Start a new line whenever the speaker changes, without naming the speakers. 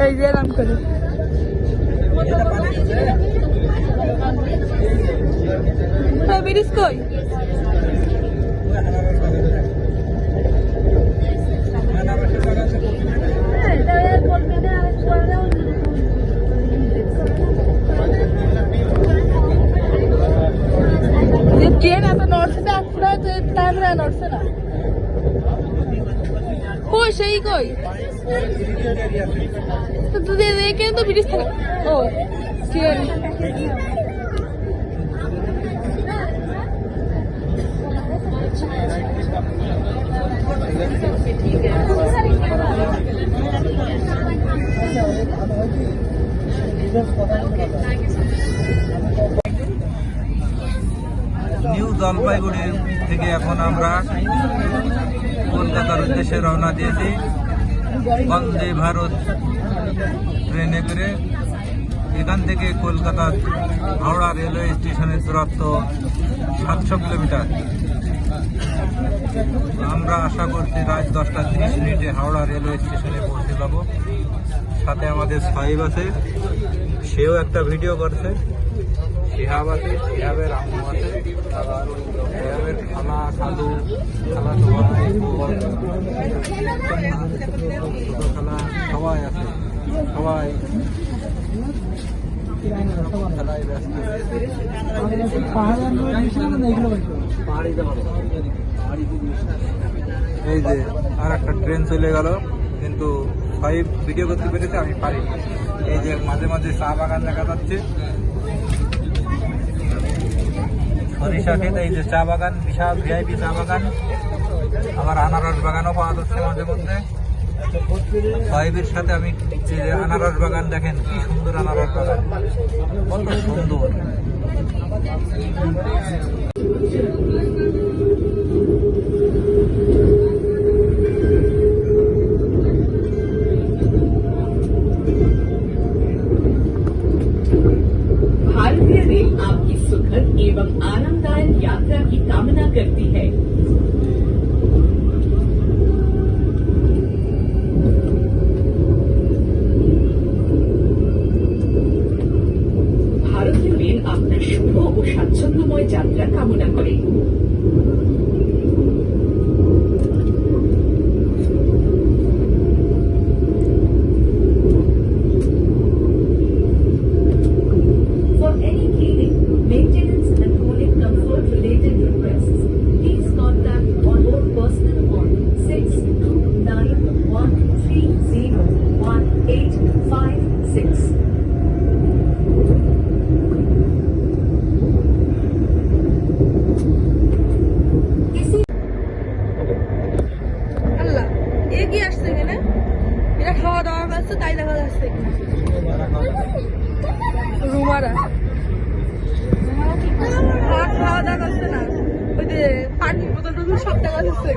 এই যে নাম করে ব্রিজ কই ট্রেন এত নড়ছে টাইম নড়ছে না কই সেই কই তো ব্রিজ থাকে ও ট্রেন
নিউ জলপাইগুড়ি থেকে এখন আমরা কলকাতার উদ্দেশ্যে রওনা দিয়েছি বন্দে ভারত ট্রেনে করে। এখান থেকে কলকাতা হাওড়া রেলওয়ে স্টেশনের দূরত্ব 700 কিলোমিটার। আমরা আশা করছি রাত 10:30 হাওড়া রেলওয়ে স্টেশনে পৌঁছে যাব। সাথে আমাদের সাহেব আছে, সেও একটা ভিডিও করছে। শিহাব আছে, শিহাবের আম্মু আছে, শিহাবের খালা খালু খালা খালা সবাই আছে। সবাই খেলায় ব্যস্ত। এই যে আর একটা ট্রেন চলে গেল, কিন্তু সাহেব ভিডিও করতে পেরেছে, আমি পারিনি। এই যে মাঝে মাঝে চা বাগান দেখা যাচ্ছে, সরিষা ক্ষেত। এই যে চা বাগান, বিশাল ভিআইপি চা বাগান। আবার আনারস বাগানও পাওয়া যাচ্ছে মাঝে মধ্যে। সাহেবের সাথে আমি আনারস বাগান, দেখেন কি সুন্দর আনারস বাগান, কত সুন্দর।
भारतीय रेल आपकी सुखद एवं आनंददायक यात्रा की कामना करती है। ভারতীয় রেল আপনার শুভ ও স্বাচ্ছন্দ্যময় যাত্রা কামনা করে।
খাওয়া দাওয়া করছে তাই দেখা যাচ্ছে রুমারা খাওয়া দাওয়া করছে না, ওই যে পানির বোতল সব দেখা যাচ্ছে।